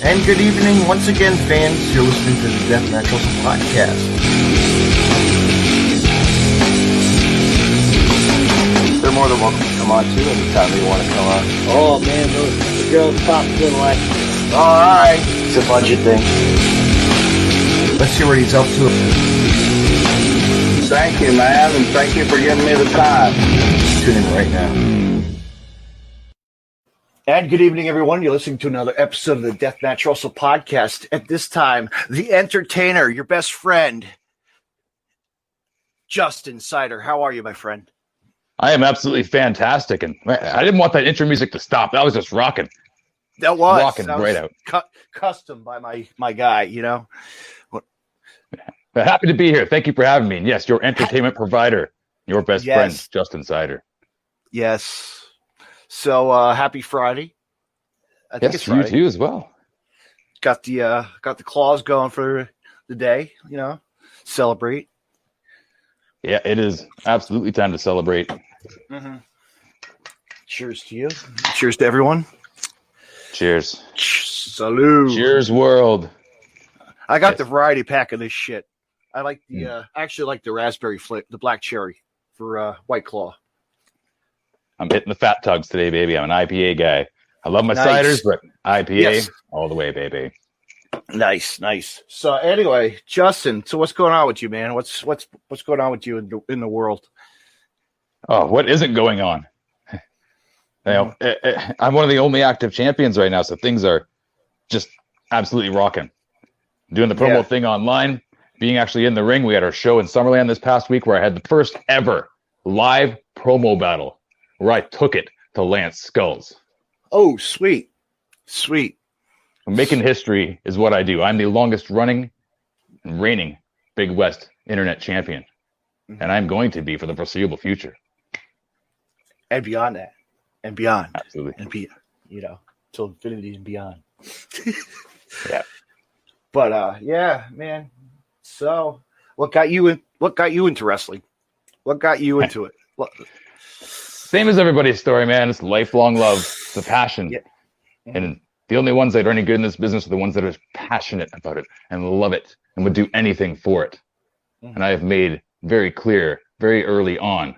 And good evening once again, fans. You're listening to the Deathmatch Wrestling Podcast. They're more than welcome to come on too anytime they want to come on. Oh man, the girls pop good like. Alright. It's a budget thing. Let's see what he's up to. Thank you, man, and thank you for giving me the time. Tune in right now. And good evening, everyone. You're listening to another episode of the Deathmatch Wrestle Podcast. At this time, the entertainer, your best friend, Justin Sider. How are you, my friend? I am absolutely fantastic, and I didn't want that intro music to stop. That was just rocking. That was rocking right out. Custom by my guy, you know. Happy to be here. Thank you for having me. And yes, your entertainment provider, your best friend, Justin Sider. Yes. So happy Friday. I think it's Friday. You too as well. Got the claws going for the day, you know. Celebrate. Yeah, it is absolutely time to celebrate. Mm-hmm. Cheers to you. Cheers to everyone. Cheers. Salute. Cheers, world. I got the variety pack of this shit. I like the I actually like the raspberry flip, the black cherry for White Claw. I'm hitting the fat tugs today, baby. I'm an IPA guy. I love my ciders, but IPA all the way, baby. Nice. So anyway, Justin, so what's going on with you, man? What's going on with you in the world? Oh, what isn't going on? You know, I'm one of the only active champions right now, so things are just absolutely rocking. Doing the promo thing online, being actually in the ring. We had our show in Summerland this past week where I had the first ever live promo battle where I took it to Lance Skulls. Oh, sweet. Making history is what I do. I'm the longest running and reigning Big West internet champion. And I'm going to be for the foreseeable future. And beyond that. And beyond. Absolutely. And beyond, you know, till infinity and beyond. Yeah. But yeah, man. So what got you into wrestling? What got you into it? Same as everybody's story, man. It's lifelong love. It's a passion. Yeah. Mm-hmm. And the only ones that are any good in this business are the ones that are passionate about it and love it and would do anything for it. Mm-hmm. And I have made very clear, very early on,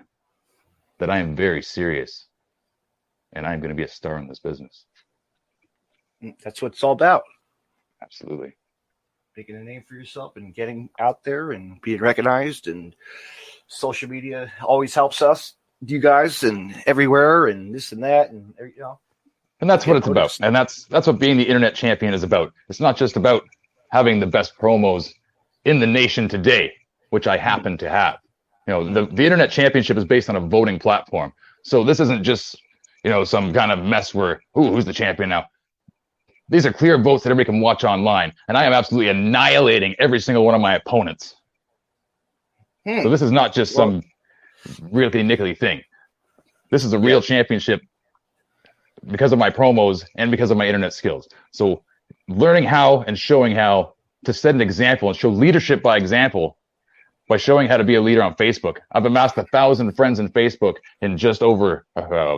that I am very serious. And I'm going to be a star in this business. That's what it's all about. Absolutely. Making a name for yourself and getting out there and being recognized, and social media always helps us, you guys, and everywhere, and this and that, and you know. And that's what it's about. And that's what being the internet champion is about. It's not just about having the best promos in the nation today, which I happen to have. You know, the internet championship is based on a voting platform. So this isn't just, you know, some kind of mess where, who's the champion now? These are clear votes that everybody can watch online. And I am absolutely annihilating every single one of my opponents. So this is not just some really nickety thing. This is a real championship because of my promos and because of my internet skills. So learning how and showing how to set an example and show leadership by example by showing how to be a leader on Facebook. I've amassed 1,000 friends in Facebook in just over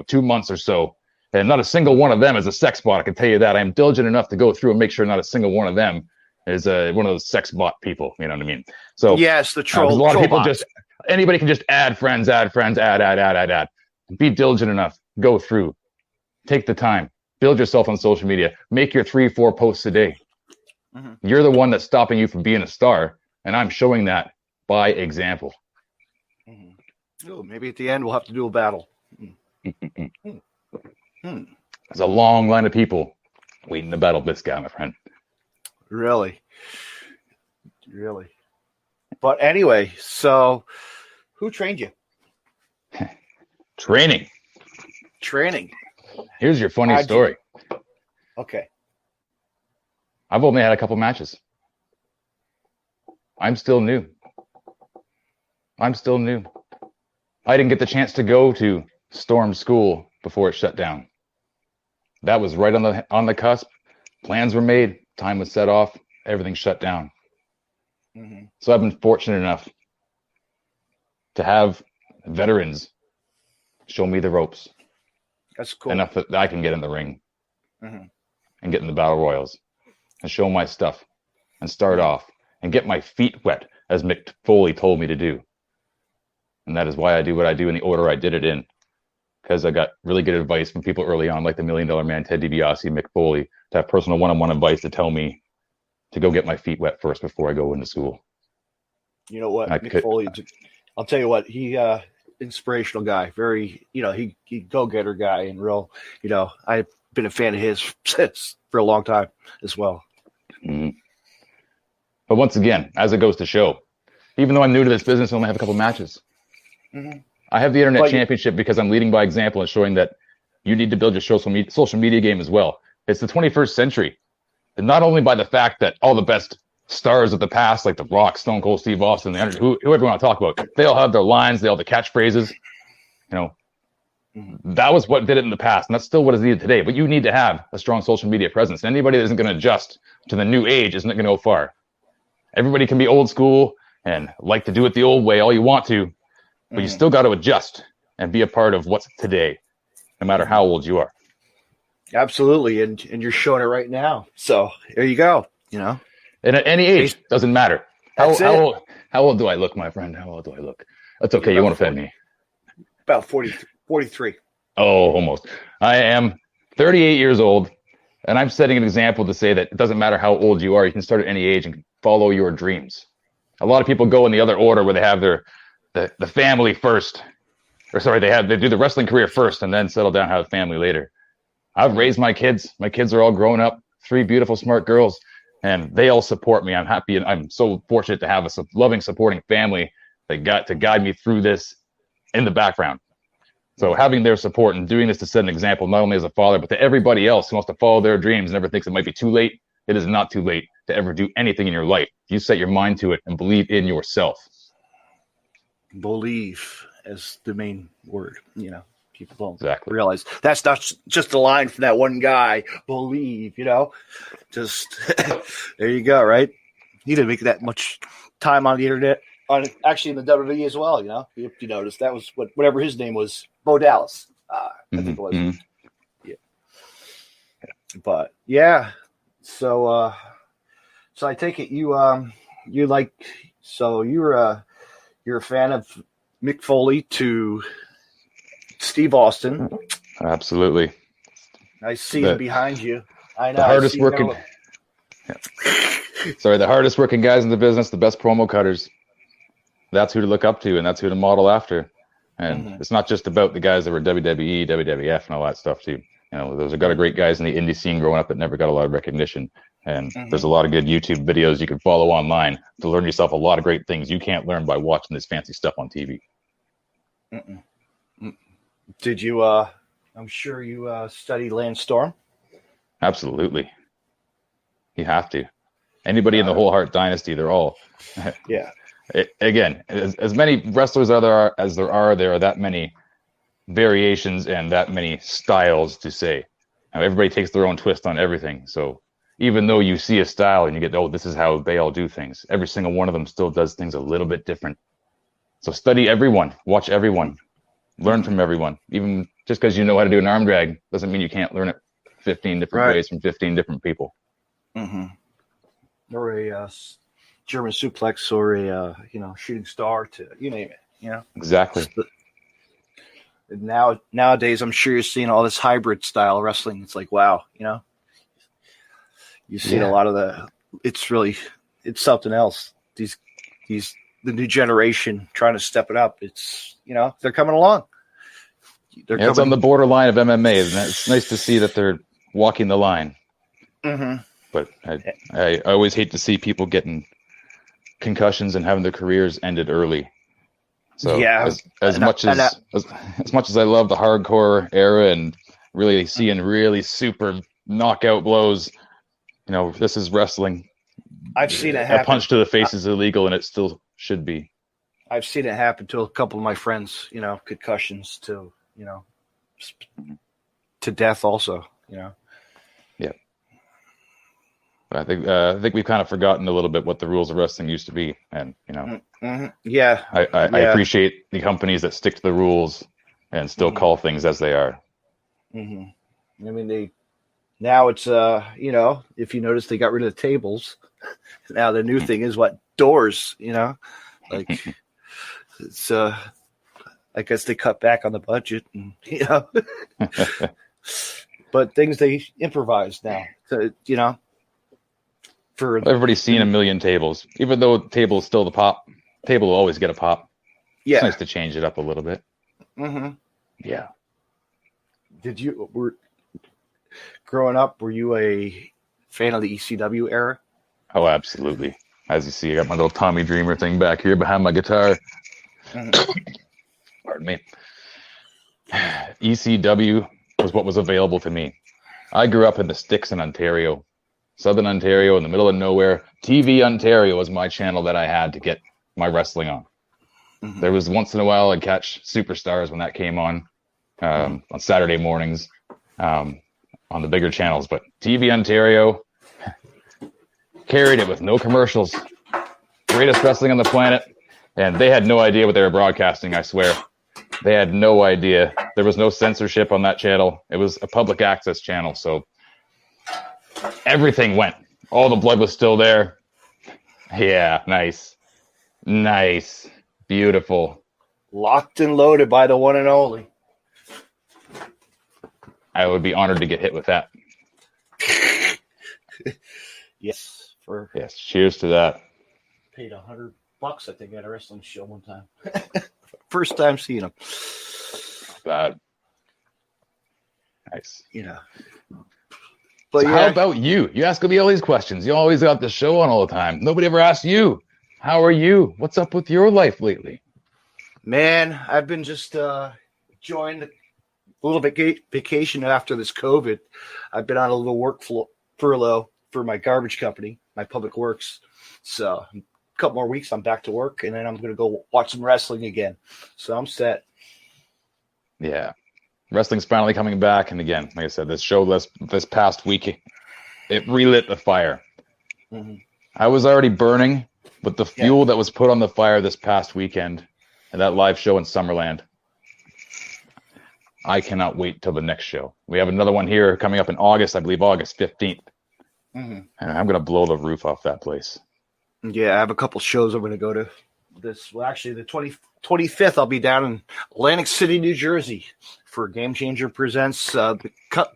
2 months or so. And not a single one of them is a sex bot. I can tell you that. I am diligent enough to go through and make sure not a single one of them is one of those sex bot people. You know what I mean? So yes, the troll. A lot of people bots. Anybody can just add friends. Be diligent enough. Go through. Take the time. Build yourself on social media. Make your 3-4 posts a day. Mm-hmm. You're the one that's stopping you from being a star, and I'm showing that by example. Mm-hmm. Oh, maybe at the end we'll have to do a battle. There's a long line of people waiting to battle this guy, my friend. Really? But anyway, so who trained you? Training. Here's your funny story. Okay. I've only had a couple matches. I'm still new. I didn't get the chance to go to Storm School before it shut down. That was right on the cusp. Plans were made. Time was set off. Everything shut down. Mm-hmm. So I've been fortunate enough to have veterans show me the ropes. That's cool. Enough that I can get in the ring and get in the battle royals. and show my stuff and start off and get my feet wet, as Mick Foley told me to do. And that is why I do what I do in the order I did it in, because I got really good advice from people early on, like the $1 Million Man, Ted DiBiase, Mick Foley, to have personal one-on-one advice to tell me to go get my feet wet first before I go into school. You know what, Mick Foley, I'll tell you what, he inspirational guy, very, he go-getter guy, and real, I've been a fan of his since for a long time as well. Mm-hmm. But once again, as it goes to show, even though I'm new to this business, I only have a couple matches. Mm-hmm. I have the internet championship because I'm leading by example and showing that you need to build your social media game as well. It's the 21st century. And not only by the fact that all the best stars of the past, like The Rock, Stone Cold Steve Austin, whoever you want to talk about, they all have their lines, they all have the catchphrases. That was what did it in the past, and that's still what is needed today. But you need to have a strong social media presence. And anybody that isn't going to adjust to the new age isn't going to go far. Everybody can be old school and like to do it the old way all you want to, but you still got to adjust and be a part of what's today, no matter how old you are. Absolutely, and you're showing it right now. So there you go. And at any age, doesn't matter. How old do I look, my friend? How old do I look? That's okay. You won't offend me. About 43. Oh, almost. I am 38 years old, and I'm setting an example to say that it doesn't matter how old you are. You can start at any age and follow your dreams. A lot of people go in the other order where they have the family first, they do the wrestling career first and then settle down, have a family later. I've raised my kids. My kids are all grown up, 3 beautiful, smart girls, and they all support me. I'm happy, and I'm so fortunate to have a loving, supporting family that got to guide me through this in the background. So having their support and doing this to set an example, not only as a father, but to everybody else who wants to follow their dreams and never thinks it might be too late. It is not too late to ever do anything in your life. You set your mind to it and believe in yourself. Believe as the main word, people don't realize that's not just a line from that one guy. Believe, just there you go, right? He didn't make that much time on the internet, actually in the WWE as well. If you noticed, that was whatever his name was, Bo Dallas. I think it was. Mm-hmm. Yeah, but yeah. So I take it you're a fan of Mick Foley to Steve Austin. Absolutely. I see him behind you. I know. The hardest working. The hardest working guys in the business, the best promo cutters. That's who to look up to, and that's who to model after. And it's not just about the guys that were WWE, WWF, and all that stuff too. Those are got great guys in the indie scene growing up that never got a lot of recognition. And there's a lot of good YouTube videos you can follow online to learn yourself a lot of great things you can't learn by watching this fancy stuff on TV. Did you, I'm sure you studied Lance Storm? Absolutely. You have to. Anybody in the Whole Heart Dynasty, they're all. Yeah. Again, as many wrestlers as there are that many variations and that many styles to say. Now, everybody takes their own twist on everything. So even though you see a style and you get, this is how they all do things, every single one of them still does things a little bit different. So study everyone, watch everyone, learn from everyone. Even just because you know how to do an arm drag doesn't mean you can't learn it 15 different ways from 15 different people. Or a German suplex, or a shooting star, to you name it. Exactly. Nowadays, I'm sure you're seeing all this hybrid style wrestling. It's like, wow, you've seen a lot of it's something else. The new generation trying to step it up. It's, they're coming along. It's on the borderline of MMA, and it's nice to see that they're walking the line. But I always hate to see people getting concussions and having their careers ended early. So as much as I love the hardcore era and really seeing really super knockout blows, this is wrestling. I've seen it happen. A punch to the face is illegal, and it still should be. I've seen it happen to a couple of my friends. Concussions to to death also. Yeah. I think we've kind of forgotten a little bit what the rules of wrestling used to be, and Yeah. I appreciate the companies that stick to the rules and still call things as they are. I mean, Now it's if you notice, they got rid of the tables. Now the new thing is doors. Like it's I guess they cut back on the budget, and, but things they improvise now. So, for everybody's seen a million tables. Even though table is still the pop, table will always get a pop. Yeah, it's nice to change it up a little bit. Mm-hmm. Yeah. Growing up, were you a fan of the ECW era? Oh, absolutely. As you see, I got my little Tommy Dreamer thing back here behind my guitar. Mm-hmm. Pardon me. ECW was what was available to me. I grew up in the sticks in Ontario, Southern Ontario, in the middle of nowhere. TV Ontario was my channel that I had to get my wrestling on. Mm-hmm. There was once in a while I'd catch Superstars when that came on Saturday mornings on the bigger channels. But TV Ontario carried it with no commercials. Greatest wrestling on the planet. And they had no idea what they were broadcasting, I swear. They had no idea. There was no censorship on that channel. It was a public access channel. So everything went. All the blood was still there. Yeah, nice. Nice. Beautiful. Locked and loaded by the one and only. I would be honored to get hit with that. Yes. Yes. Cheers to that. Paid $100, I think, at a wrestling show one time. First time seeing him. Bad. Nice. But so how about you? You ask me all these questions. You always got the show on all the time. Nobody ever asks you. How are you? What's up with your life lately? Man, I've been just enjoying a little bit vacation after this COVID. I've been on a little furlough for my garbage company, my public works. So a couple more weeks, I'm back to work, and then I'm going to go watch some wrestling again. So I'm set. Yeah. Wrestling's finally coming back. And again, like I said, this show this past week, it relit the fire. Mm-hmm. I was already burning, but the fuel that was put on the fire this past weekend and that live show in Summerland, I cannot wait till the next show. We have another one here coming up in August, I believe August 15th. Mm-hmm. And I'm going to blow the roof off that place. Yeah, I have a couple shows I'm going to go to. Actually, the 25th, I'll be down in Atlantic City, New Jersey for Game Changer Presents the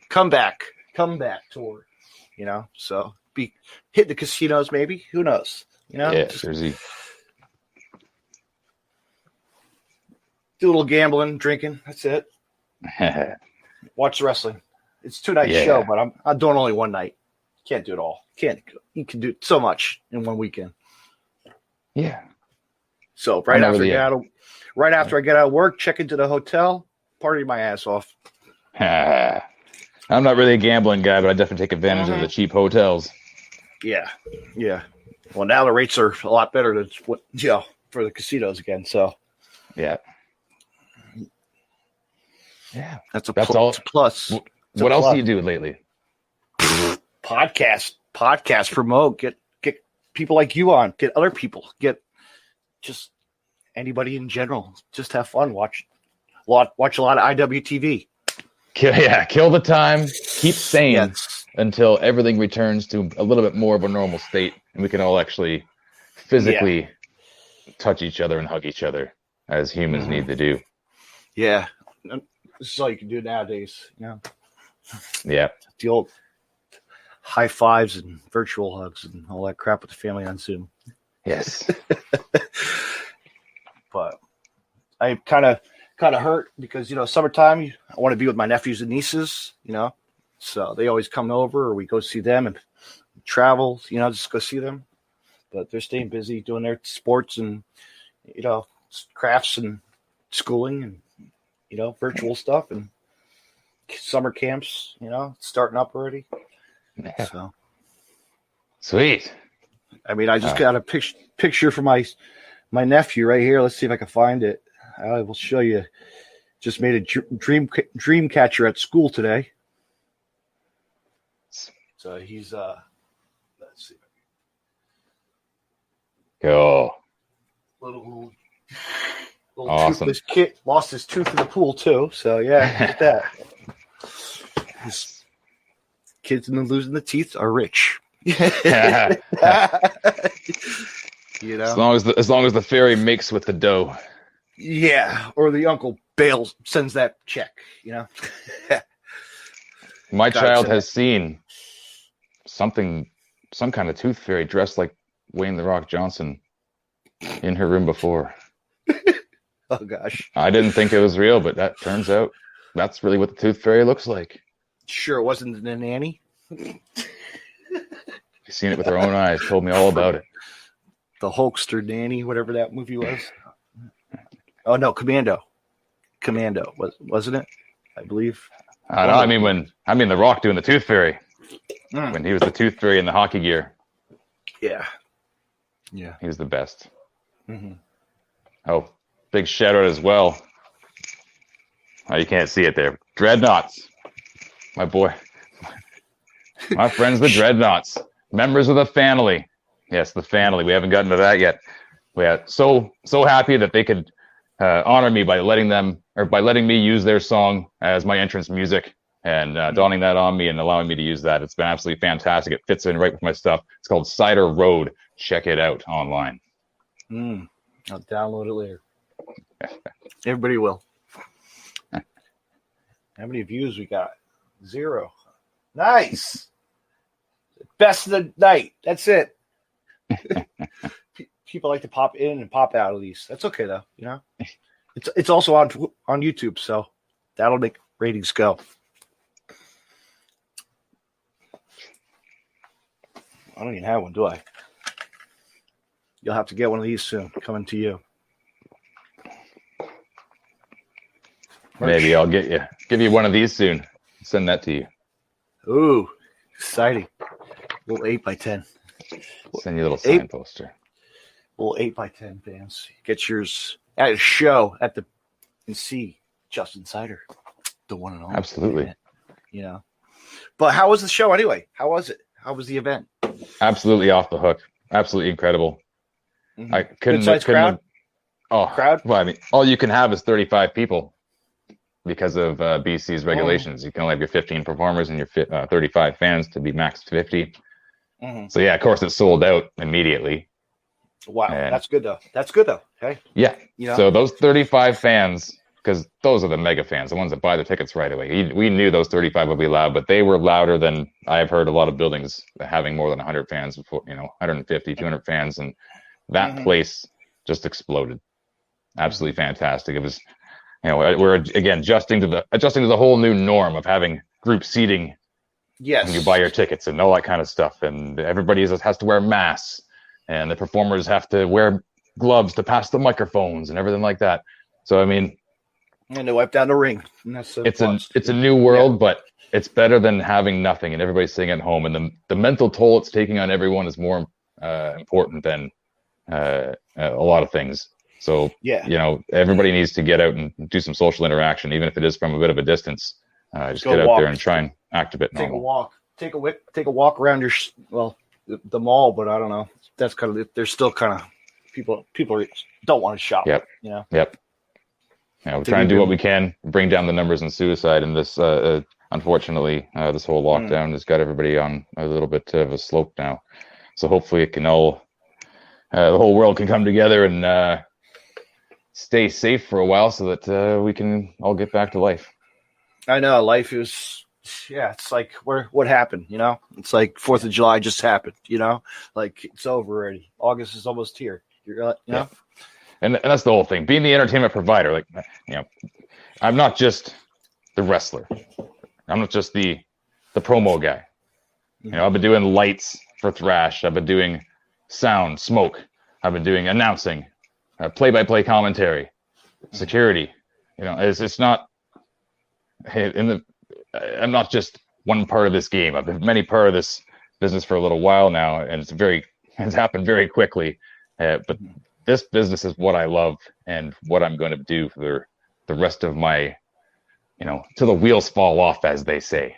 comeback tour. So be hit the casinos, maybe. Who knows? Yeah, Jersey. Do a little gambling, drinking. That's it. Watch the wrestling. It's a 2-night show, but I'm doing only one night. Can't do it all. You can do so much in one weekend. Yeah. So right after I get out of work, check into the hotel, party my ass off. I'm not really a gambling guy, but I definitely take advantage of the cheap hotels. Yeah. Well, now the rates are a lot better than for the casinos again. So yeah. That's all. Plus. What else do you do lately? Podcast, promote, get people like you on, get other people, get just anybody in general, just have fun, watch a lot of IWTV. Kill the time, keep sane until everything returns to a little bit more of a normal state and we can all actually physically touch each other and hug each other as humans need to do. Yeah. This is all you can do nowadays, Yeah. The old high fives and virtual hugs and all that crap with the family on Zoom. Yes. But I kind of hurt because, summertime, I want to be with my nephews and nieces, so they always come over or we go see them and travel, just go see them. But they're staying busy doing their sports and, crafts and schooling and, virtual stuff and summer camps, starting up already. Yeah. So sweet. I mean, I just got a picture for my nephew right here. Let's see if I can find it. I will show you. Just made a dream catcher at school today. So he's let's see. Go. Little awesome. Toothless kid lost his tooth in the pool too. So yeah, look at that. kids in the losing the teeth are rich. As long as the fairy makes with the dough. Yeah, or the uncle bails sends that check. My child has seen some kind of tooth fairy dressed like Wayne the Rock Johnson in her room before. Oh gosh, I didn't think it was real, but that turns out that's really what the tooth fairy looks like. Sure, it wasn't the nanny. She's seen it with her own eyes. Told me all about it. The Hulkster nanny, whatever that movie was. Oh no, Commando wasn't it? I believe. I know. I mean, The Rock doing the Tooth Fairy when he was the Tooth Fairy in the hockey gear. Yeah. He was the best. Mm-hmm. Oh, big shout out as well. Oh, you can't see it there. Dreadnoughts, my boy, my friends, the Dreadnoughts, members of the family. Yes, the family. We haven't gotten to that yet. We are so happy that they could honor me by letting me use their song as my entrance music and donning that on me and allowing me to use that. It's been absolutely fantastic. It fits in right with my stuff. It's called Cider Road. Check it out online. I'll download it later. Everybody will. How many views we got? 0. Nice. Best of the night. That's it. People like to pop in and pop out of these. That's okay though. It's also on YouTube, so that'll make ratings go. I don't even have one, do I? You'll have to get one of these soon. Coming to you. Maybe I'll give you one of these soon. Send that to you. Ooh, exciting. Little 8x10. Send you a little sign poster. Little 8x10 fans. Get yours at a show and see Justin Cider, the one and only. Absolutely. But how was the show anyway? How was it? How was the event? Absolutely off the hook. Absolutely incredible. Mm-hmm. I couldn't. Crowd? Crowd? Well, I mean, all you can have is 35 people because of BC's regulations. You can only have your 15 performers and your 35 fans to be max 50. Mm-hmm. So yeah, of course, it sold out immediately. Wow, and that's good though. Okay. Yeah. So those 35 fans, because those are the mega fans, the ones that buy the tickets right away. We knew those 35 would be loud, but they were louder than I've heard a lot of buildings having more than 100 fans before, 150, 200 fans. And that place just exploded. Absolutely fantastic. It was, we're again adjusting to the whole new norm of having group seating. Yes. When you buy your tickets and all that kind of stuff. And everybody has to wear masks. And the performers have to wear gloves to pass the microphones and everything like that. So, I mean, and they wipe down the ring. And that's it's a new world, but it's better than having nothing and everybody sitting at home. And the mental toll it's taking on everyone is more important than a lot of things. So, everybody needs to get out and do some social interaction, even if it is from a bit of a distance. Just get out there and try and act a bit normal. Take a walk around the mall, but I don't know. That's kind of, there's still kind of people don't want to shop. Yep. Yep. We're trying to do what we can, bring down the numbers in suicide. And this, unfortunately, this whole lockdown has got everybody on a little bit of a slope now. So hopefully it can the whole world can come together and stay safe for a while so that we can all get back to life. I know life is, it's like what happened, It's like 4th of July just happened, like it's over already. August is almost here. Yeah. And that's the whole thing. Being the entertainment provider, I'm not just the wrestler. I'm not just the promo guy. I've been doing lights for Thrash. I've been doing sound, smoke. I've been doing announcing, play-by-play commentary, security. It's not. I'm not just one part of this game. I've been many part of this business for a little while now, and it's happened very quickly. But this business is what I love and what I'm going to do for the rest of my, till the wheels fall off, as they say.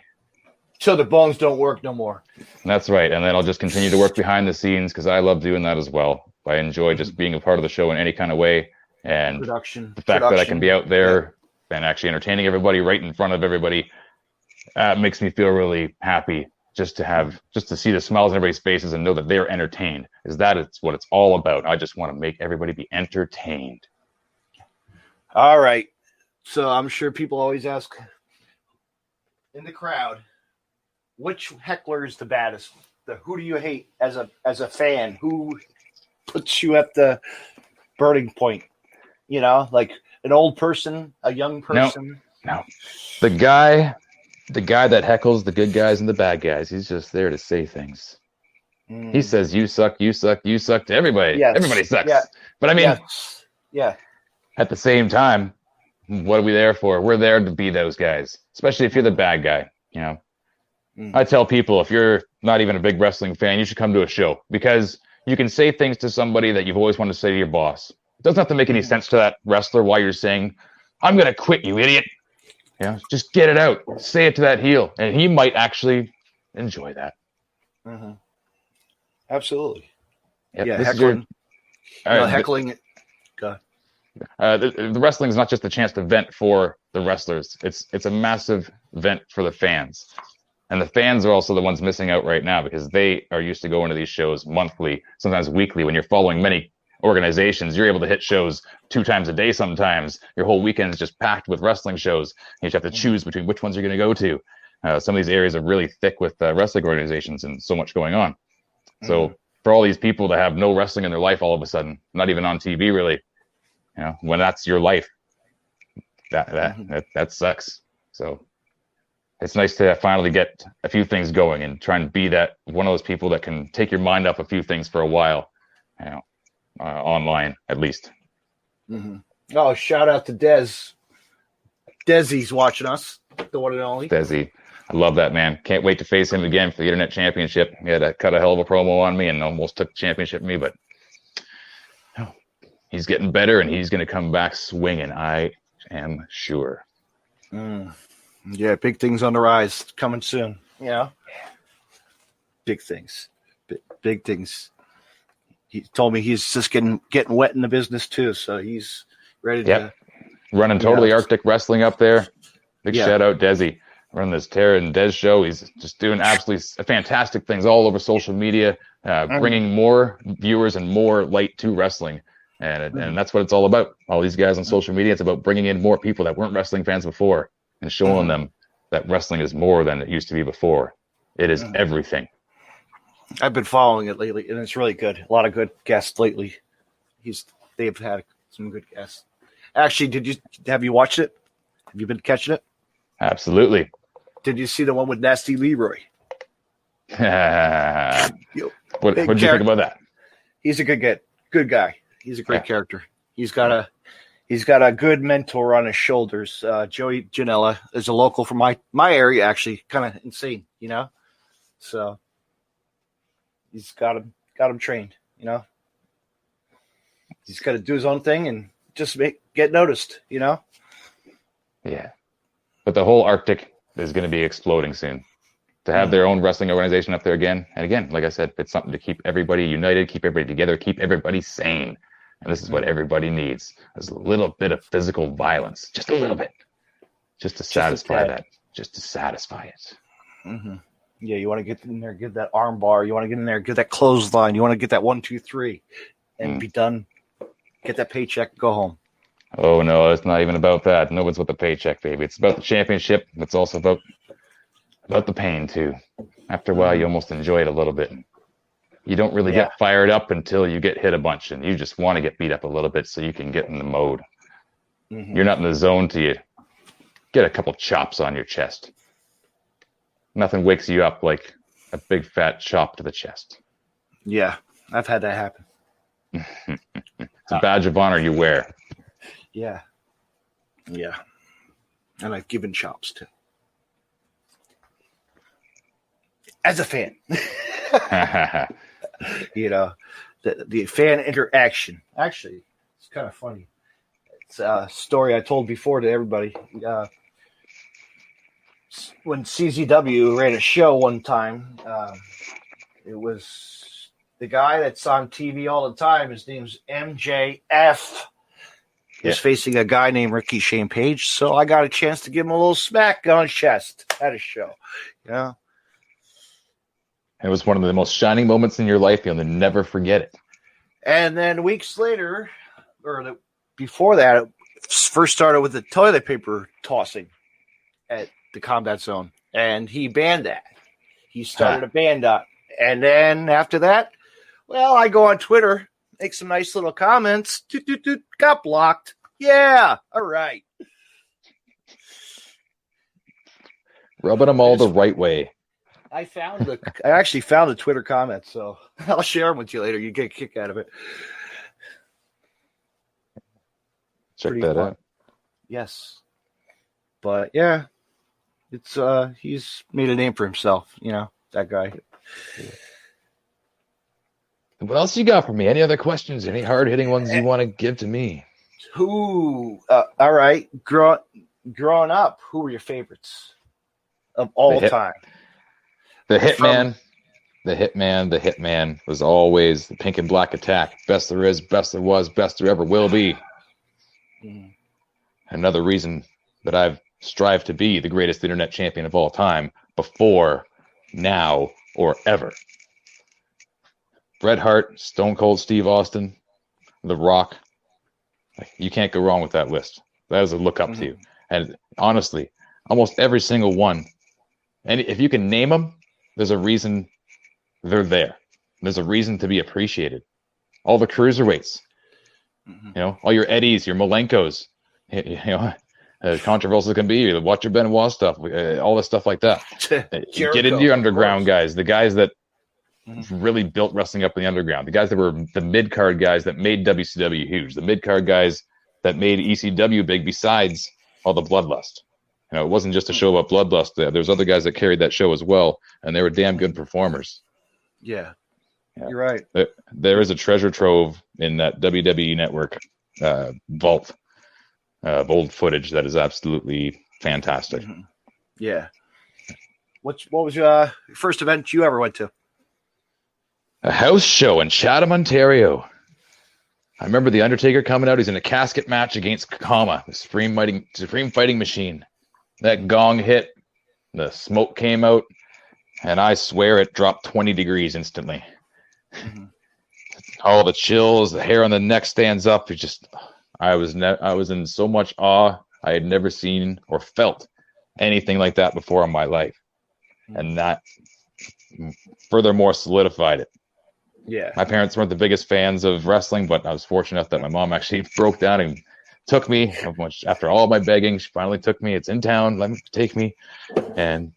So the bones don't work no more. That's right. And then I'll just continue to work behind the scenes because I love doing that as well. I enjoy just being a part of the show in any kind of way. And the fact that I can be out there and actually entertaining everybody right in front of everybody makes me feel really happy just to see the smiles on everybody's faces and know that they're entertained. It's what it's all about. I just want to make everybody be entertained. All right. So I'm sure people always ask in the crowd, which heckler is the baddest? Who do you hate as a fan? Who puts you at the burning point? You know, like an old person, a young person? No. The guy that heckles the good guys and the bad guys, he's just there to say things. He says, you suck, you suck, you suck to everybody. Yes. Everybody sucks. Yeah. But I mean, at the same time, what are we there for? We're there to be those guys, especially if you're the bad guy. You know, I tell people, if you're not even a big wrestling fan, you should come to a show, because you can say things to somebody that you've always wanted to say to your boss. It doesn't have to make any sense to that wrestler while you're saying, I'm going to quit, you idiot. You know, just get it out. Say it to that heel, and he might actually enjoy that. Mm-hmm. Absolutely. Yep, yeah, heckling. Heckling. Go ahead. The wrestling is not just a chance to vent for the wrestlers. It's a massive vent for the fans. And the fans are also the ones missing out right now, because they are used to going to these shows monthly, sometimes weekly. When you're following many organizations, you're able to hit shows 2 times a day sometimes. Your whole weekend is just packed with wrestling shows. You just have to choose between which ones you're going to go to. Some of these areas are really thick with wrestling organizations and so much going on. So for all these people to have no wrestling in their life all of a sudden, not even on TV really, you know, when that's your life, that sucks. So it's nice to finally get a few things going and try and be that one of those people that can take your mind off a few things for a while, you know, online at least. Mm-hmm. Oh, shout out to Dez. Desi's watching us, the one and only. Desi. I love that man. Can't wait to face him again for the Internet Championship. He had to cut a hell of a promo on me and almost took the championship from me, but he's getting better and he's going to come back swinging. I am sure. Yeah, big things on the rise coming soon. You know, big things, big things. He told me he's just getting wet in the business too, so he's ready to running totally Arctic Wrestling up there. Big shout out Desi. Running this Tara and Des show. He's just doing absolutely fantastic things all over social media, bringing more viewers and more light to wrestling. And that's what it's all about. All these guys on social media, it's about bringing in more people that weren't wrestling fans before and showing them that wrestling is more than it used to be before. It is everything. I've been following it lately, and it's really good. A lot of good guests lately. They've had some good guests. Actually, have you watched it? Have you been catching it? Absolutely. Did you see the one with Nasty Leroy? What did you think about that? He's a good guy. He's a great character. He's got a good mentor on his shoulders. Joey Janela is a local from my area, actually, kind of insane, you know. So he's got him trained, you know. He's got to do his own thing and just get noticed, you know. Yeah, but the whole Arctic is going to be exploding soon. To have their own wrestling organization up there again, and again, like I said, it's something to keep everybody united, keep everybody together, keep everybody sane. And this is what everybody needs. There's a little bit of physical violence, just a little bit, just to satisfy that, just to satisfy it. Mm-hmm. Yeah, you want to get in there, get that arm bar. You want to get in there, get that clothesline. You want to get that 1, 2, 3, and be done. Get that paycheck, go home. Oh no, it's not even about that. No one's with the paycheck, baby. It's about the championship. It's also about the pain too. After a while, you almost enjoy it a little bit. You don't really get fired up until you get hit a bunch, and you just want to get beat up a little bit so you can get in the mode. You're not in the zone till you get a couple chops on your chest. Nothing wakes you up like a big fat chop to the chest. Yeah, I've had that happen. It's a badge of honor you wear. Yeah. And I've given chops too. As a fan. You know, the fan interaction. Actually, it's kind of funny. It's a story I told before to everybody. When CZW ran a show one time, it was the guy that's on TV all the time. His name's MJF. He's facing a guy named Ricky Shane Page, so I got a chance to give him a little smack on his chest at a show. You know, It was one of the most shining moments in your life. You'll never forget it. And then weeks later, before that, it first started with the toilet paper tossing at the combat zone. And he banned that. He started a ban up. And then after that, well, I go on Twitter, make some nice little comments, got blocked. Yeah, all right. Rubbing them all the right way. I actually found the Twitter comments, so I'll share them with you later. You get a kick out of it. Check Pretty that fun. out. Yes. But yeah, it's he's made a name for himself, that guy. What else you got for me? Any other questions? Any hard-hitting ones you want to give to me? All right. Growing up, who were your favorites of all time? The Hitman was always the Pink and Black Attack. Best there is, best there was, best there ever will be. Mm. Another reason that I've strived to be the greatest internet champion of all time, before, now, or ever. Bret Hart, Stone Cold Steve Austin, The Rock. You can't go wrong with that list. That is a look up to you. And honestly, almost every single one, and if you can name them, there's a reason they're there. There's a reason to be appreciated. All the cruiserweights, all your Eddies, your Malenkos, as controversial as it can be, the Watch Your Benoit stuff, all the stuff like that. Jericho, get into your underground guys, the guys that really built wrestling up in the underground, the guys that were the mid-card guys that made WCW huge, the mid-card guys that made ECW big besides all the Bloodlust. It wasn't just a show about Bloodlust. There's other guys that carried that show as well, and they were damn good performers. Yeah. You're right. There is a treasure trove in that WWE Network vault of old footage that is absolutely fantastic. Yeah. What was your first event you ever went to? A house show in Chatham, Ontario. I remember The Undertaker coming out. He's in a casket match against Kama, the Supreme Fighting Machine. That gong hit, the smoke came out, and I swear it dropped 20 degrees instantly. All the chills, the hair on the neck stands up. I was in so much awe. I had never seen or felt anything like that before in my life, and that furthermore solidified it. Yeah. My parents weren't the biggest fans of wrestling, but I was fortunate enough that my mom actually broke down and took me. After all my begging, she finally took me. It's in town. Let me take me. And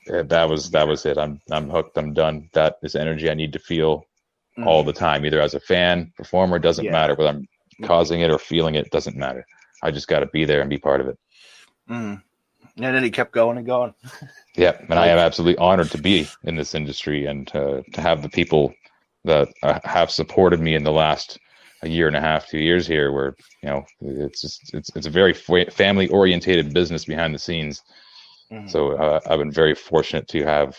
that was it. I'm hooked. I'm done. That is energy I need to feel all the time, either as a fan, performer, doesn't matter. Whether I'm causing it or feeling it, doesn't matter. I just got to be there and be part of it. And then he kept going and going. Yeah, and I am absolutely honored to be in this industry and to have the people that have supported me in the last a year and a half, 2 years here, where it's a very family orientated business behind the scenes. So I've been very fortunate to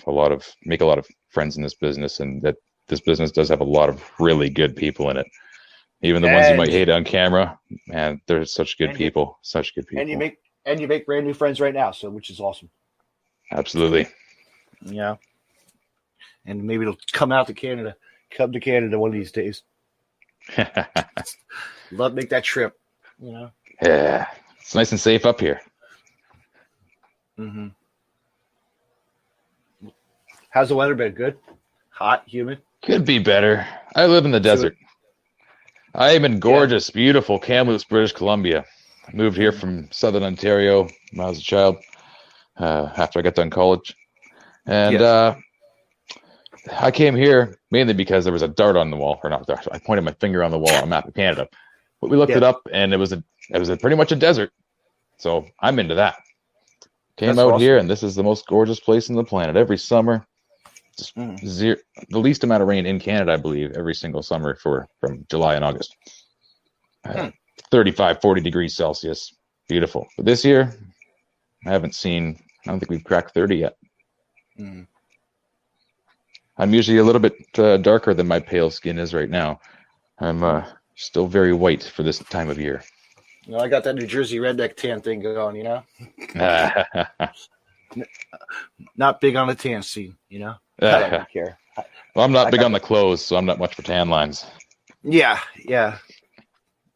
make a lot of friends in this business, and that this business does have a lot of really good people in it. Even the ones you might hate on camera, man, they're such good people. Such good people. And you make brand new friends right now, so which is awesome. Absolutely. Yeah. And maybe it'll come to Canada one of these days. Love to make that trip, Yeah. It's nice and safe up here. How's the weather been? Good? Hot? Humid? Could be better. I live in the desert. I am in gorgeous, beautiful Kamloops, British Columbia. I moved here from Southern Ontario when I was a child, after I got done college. And I came here mainly because there was a dart on the wall, or not dart. I pointed my finger on the wall on a map of Canada. But we looked it up, and it was pretty much a desert. So I'm into that. Came out awesome here, and this is the most gorgeous place on the planet. Every summer, just the least amount of rain in Canada, I believe, every single summer from July and August. 35, 40 degrees Celsius. Beautiful. But this year, I don't think we've cracked 30 yet. I'm usually a little bit darker than my pale skin is right now. I'm still very white for this time of year. I got that New Jersey redneck tan thing going, Not big on the tan scene, I don't care. Well, I'm not big on the clothes, so I'm not much for tan lines. Yeah.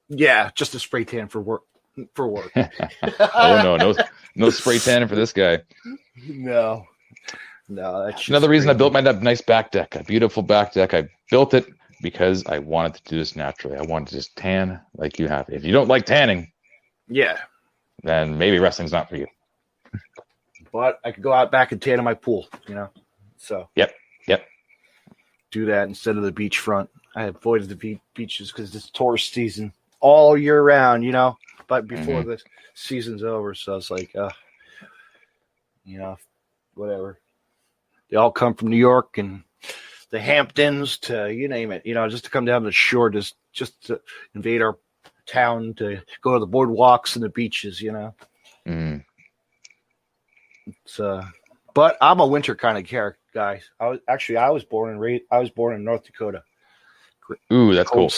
Just a spray tan for work. Oh no spray tanning for this guy. No. That's Another reason I built my nice back deck, a beautiful back deck. I built it because I wanted to do this naturally. I wanted to just tan like you have. If you don't like tanning, then maybe wrestling's not for you. But I could go out back and tan in my pool, So Yep. do that instead of the beachfront. I avoided the beaches because it's tourist season all year round, But before the season's over, so it's like, whatever. They all come from New York and the Hamptons to you name it, just to come down to the shore, just to invade our town, to go to the boardwalks and the beaches, But I'm a winter kind of guy. I was born in North Dakota. Ooh, that's cool.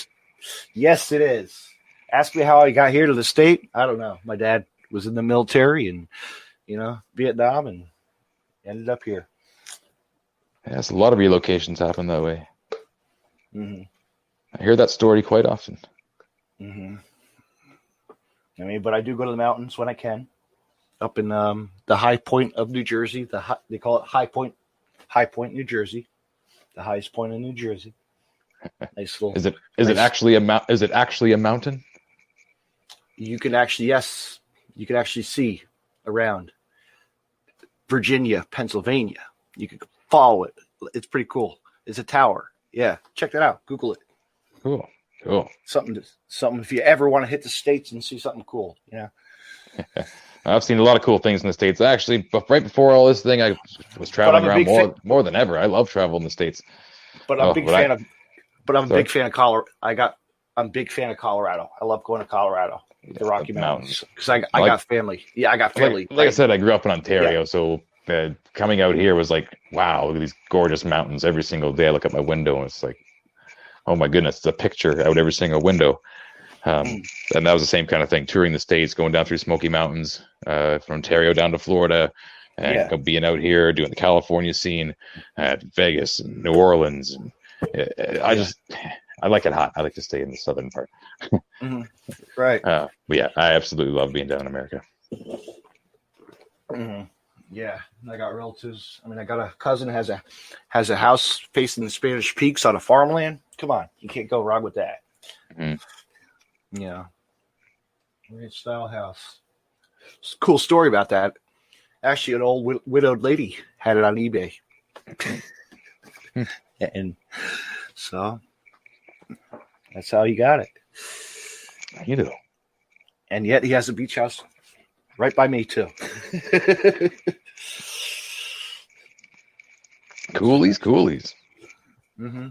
Yes, it is. Ask me how I got here to the state. I don't know. My dad was in the military and Vietnam and ended up here. Yes, a lot of relocations happen that way. Mm-hmm. I hear that story quite often. Mm-hmm. But I do go to the mountains when I can. Up in the high point of New Jersey, they call it High Point, New Jersey, the highest point in New Jersey. Nice little. Is it actually a mountain? You can actually see around Virginia, Pennsylvania. You can follow it. It's pretty cool. It's a tower. Yeah, check that out. Google it. Cool. Something if you ever want to hit the States and see something cool, I've seen a lot of cool things in the States. Actually, but right before all this thing, I was traveling around more than ever. I love traveling in the States. But I'm a big fan of Colorado. I'm a big fan of Colorado. I love going to Colorado, the Rocky Mountains, because I got family. Yeah, I got family. Like I said, I grew up in Ontario, so coming out here was like, wow, look at these gorgeous mountains. Every single day I look out my window and it's like, oh my goodness, it's a picture out every single window. And that was the same kind of thing, touring the States, going down through Smoky Mountains, from Ontario down to Florida, and being out here doing the California scene at Vegas and New Orleans. And I like it hot. I like to stay in the southern part. Right. But yeah, I absolutely love being down in America. Mm-hmm. Yeah, I got relatives. I got a cousin has a house facing the Spanish Peaks on a farmland. Come on, you can't go wrong with that. Mm-hmm. Yeah, great style house. It's a cool story about that. Actually, an old widowed lady had it on eBay, and so that's how he got it. You know, and yet he has a beach house right by me too. Coolies. Mm-hmm.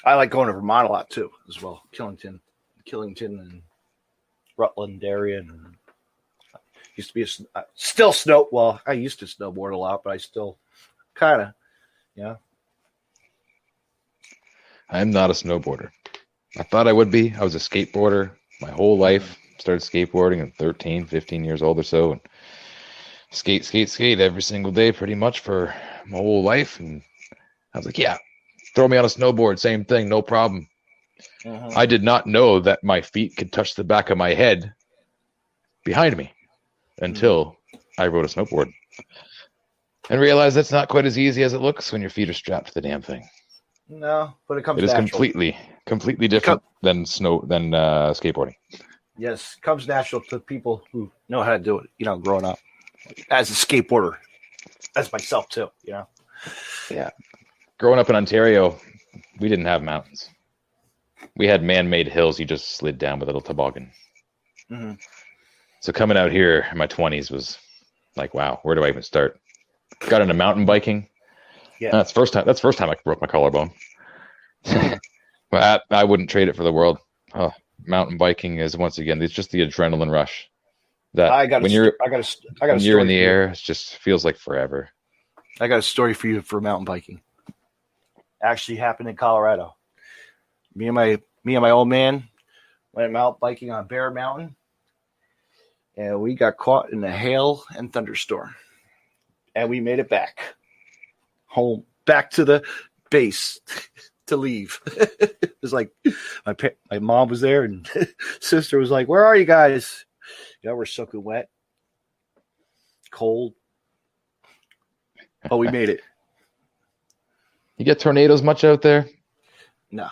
I like going to Vermont a lot too, as well. Killington and Rutland area, and used to be still snow. Well, I used to snowboard a lot, but I still kind of, I'm not a snowboarder. I thought I would be. I was a skateboarder my whole life. Started skateboarding at 13, 15 years old or so, and skate every single day pretty much for my whole life. And I was like, yeah, throw me on a snowboard, same thing, no problem. Uh-huh. I did not know that my feet could touch the back of my head behind me until I rode a snowboard and realized that's not quite as easy as it looks when your feet are strapped to the damn thing. No, but it is completely different than skateboarding. Yes, it comes natural to people who know how to do it, growing up as a skateboarder, as myself too, Yeah. Growing up in Ontario, we didn't have mountains. We had man-made hills you just slid down with a little toboggan. Mm-hmm. So coming out here in my 20s was like, wow, where do I even start? Got into mountain biking. Yeah. That's the first time I broke my collarbone. But I wouldn't trade it for the world. Oh, mountain biking is, once again, it's just the adrenaline rush. That when you're in the air, it just feels like forever. I got a story for you for mountain biking. Actually happened in Colorado. Me and my old man went mountain biking on Bear Mountain, and we got caught in a hail and thunderstorm, and we made it back home back to the base to leave. It was like my mom was there and sister was like, "Where are you guys?" Yeah, we're soaking wet, cold. Oh, we made it. You get tornadoes much out there? No,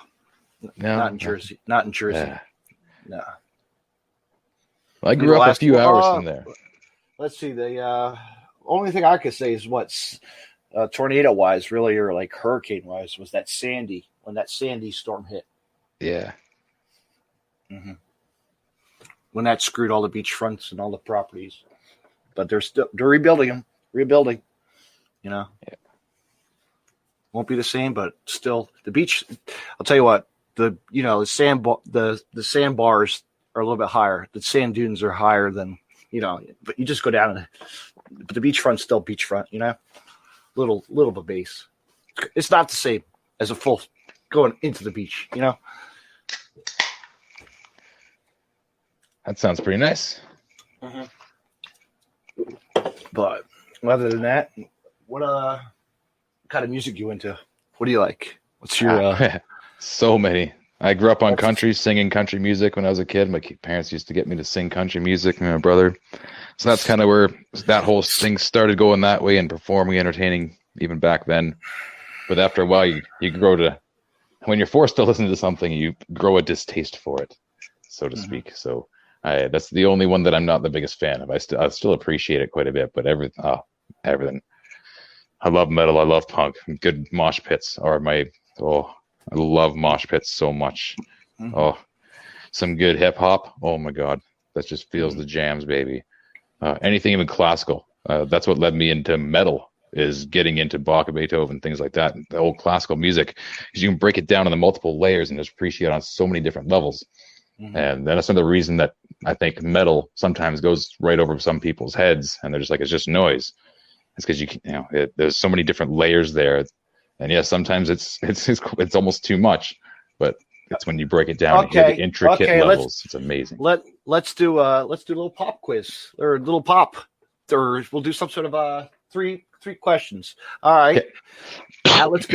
No, not in Jersey. Not in Jersey. Yeah. No. Well, I grew up a few hours from there. Let's see. The only thing I could say is what's tornado-wise, really, or like hurricane-wise, was that Sandy, when that Sandy storm hit. Yeah. Mm-hmm. When that screwed all the beachfronts and all the properties. But they're rebuilding them. Rebuilding. You know. Yeah. Won't be the same, but still, the beach. I'll tell you what. The sandbars are a little bit higher. The sand dunes are higher than, but you just go down but the beachfront's still beachfront, little of a base. It's not the same as a full going into the beach, That sounds pretty nice. Mm-hmm. But other than that, what kind of music you into? What do you like? What's your so many. I grew up on country, singing country music when I was a kid. My parents used to get me to sing country music, and my brother. So that's kind of where that whole thing started going that way, and performing, entertaining, even back then. But after a while, you grow to, when you're forced to listen to something, you grow a distaste for it, so to speak. So that's the only one that I'm not the biggest fan of. I still appreciate it quite a bit, but everything. I love metal. I love punk. Good mosh pits are I love mosh pits so much. Mm-hmm. Oh, some good hip hop. Oh my God, that just feels the jams, baby. Anything even classical. That's what led me into metal, is getting into Bach and Beethoven, things like that. The old classical music, because you can break it down into multiple layers and just appreciate it on so many different levels. Mm-hmm. And that's another reason that I think metal sometimes goes right over some people's heads, and they're just like, it's just noise. It's because there's so many different layers there. And yes, sometimes it's almost too much, but it's when you break it down and hear the intricate levels. It's amazing. Let's do a little pop quiz, or a little pop, or we'll do some sort of three questions. All right. Okay. Now let's